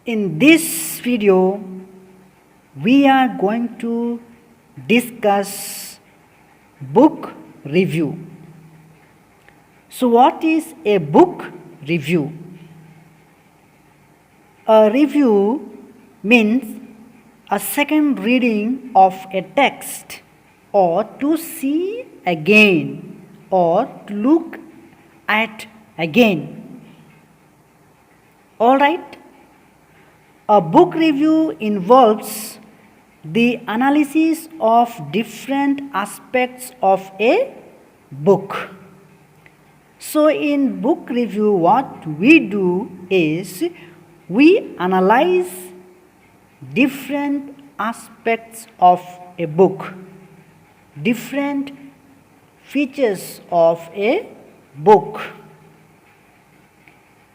In this video, we are going to discuss book review. So, what is a book review? A review means a second reading of a text, or to see again, or to look at again. Alright? A book review involves the analysis of different aspects of a book. So, in book review, what we do is we analyze different aspects of a book, different features of a book.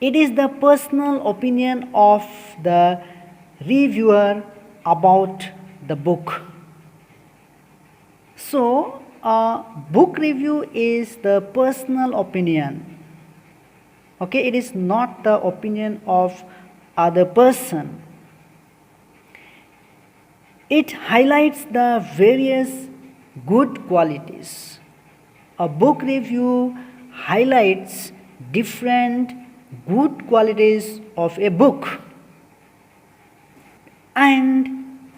It is the personal opinion of the reviewer about the book. So, a book review is the personal opinion. Okay, it is not the opinion of other person. It highlights the various good qualities. A book review highlights different good qualities of a book, and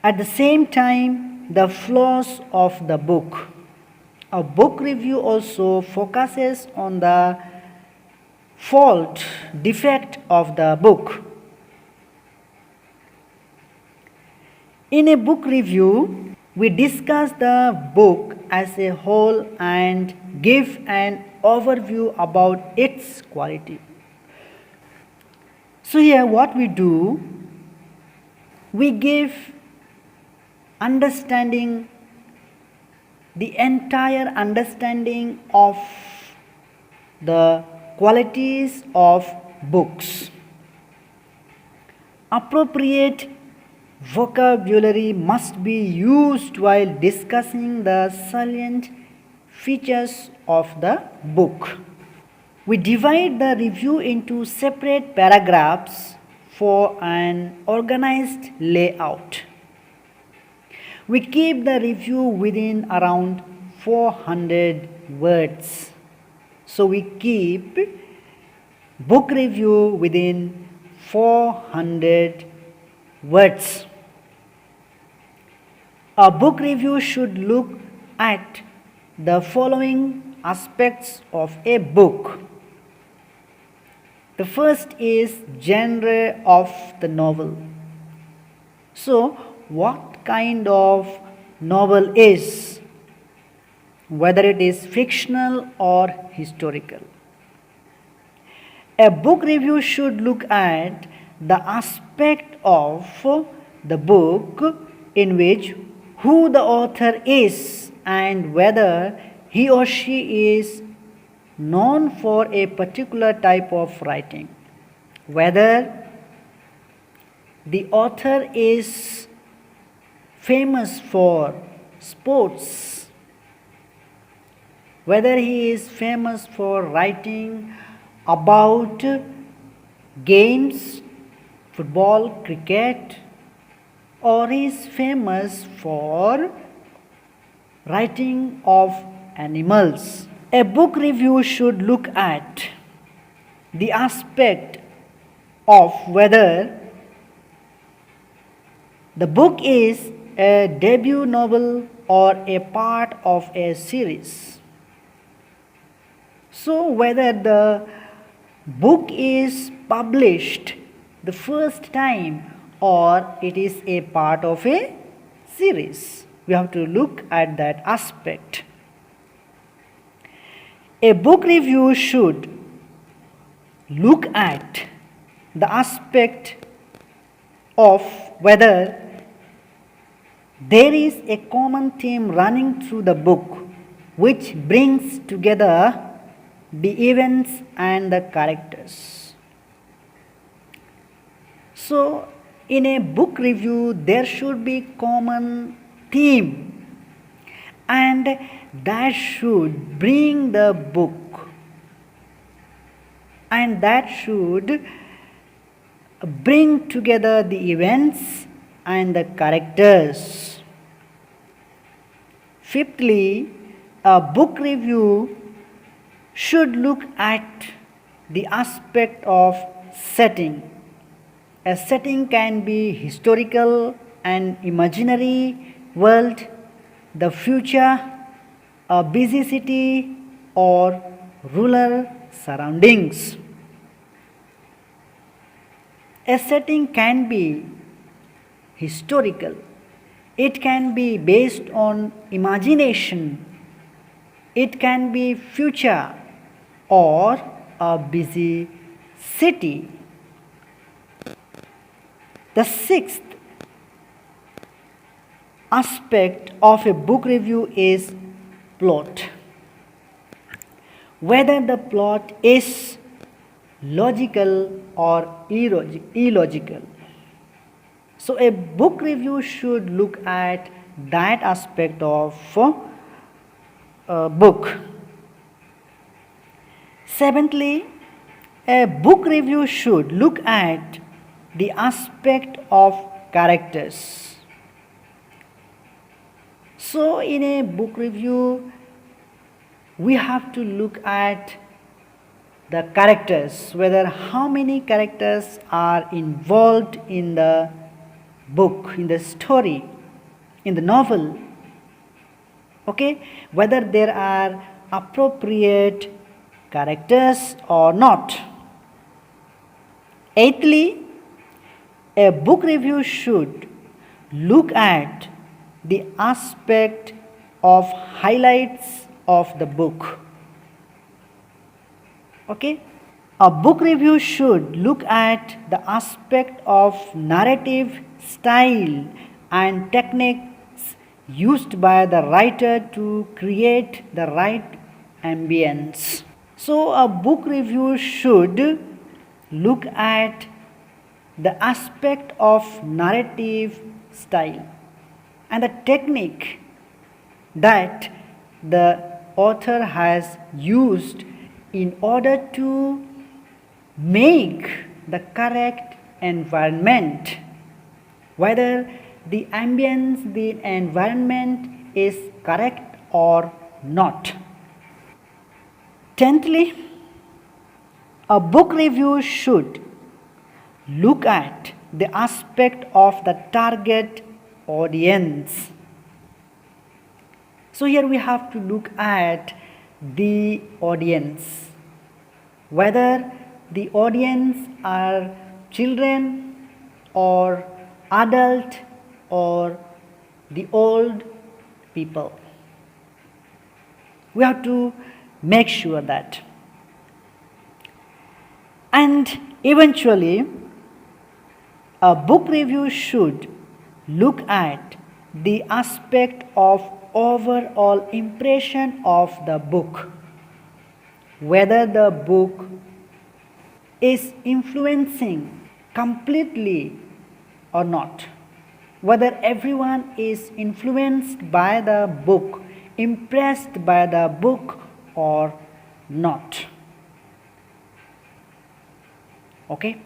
at the same time the flaws of the book. A book review also focuses on the fault, defect of the book. In a book review, we discuss the book as a whole and give an overview about its quality. So here what we do, we give understanding, the entire understanding of the qualities of books. Appropriate vocabulary must be used while discussing the salient features of the book. We divide the review into separate paragraphs for an organized layout. We keep the review within around 400 words. So we keep book review within 400 words. A book review should look at the following aspects of a book. The first is genre of the novel. So, what kind of novel is, whether it is fictional or historical. A book review should look at the aspect of the book in which who the author is and whether he or she is known for a particular type of writing, whether the author is famous for sports, whether he is famous for writing about games, football, cricket, or he is famous for writing of animals. A book review should look at the aspect of whether the book is a debut novel or a part of a series. So, whether the book is published the first time or it is a part of a series. We have to look at that aspect. A book review should look at the aspect of whether there is a common theme running through the book which brings together the events and the characters. So, in a book review, there should be common theme, and that should bring the book, and that should bring together the events and the characters. Fifthly, a book review should look at the aspect of setting. A setting can be historical and imaginary world, the future, a busy city, or rural surroundings. A setting can be historical. It can be based on imagination. It can be future or a busy city. The sixth aspect of a book review is plot. Whether the plot is logical or illogical. So a book review should look at that aspect of a book. Seventhly, a book review should look at the aspect of characters. So in a book review, we have to look at the characters, whether how many characters are involved in the book, in the story, in the novel. Okay, whether there are appropriate characters or not. Eighthly, a book review should look at the aspect of highlights of the book. Okay, a book review should look at the aspect of narrative style and techniques used by the writer to create the right ambience. So a book review should look at the aspect of narrative style and the technique that the author has used in order to make the correct environment, whether the ambience, the environment is correct or not. Tenthly, a book review should look at the aspect of the target audience. So here we have to look at the audience, whether the audience are children or adult or the old people. We have to make sure that. And eventually, a book review should look at the aspect of overall impression of the book, whether the book is influencing completely or not, whether everyone is influenced by the book, impressed by the book or not. Okay.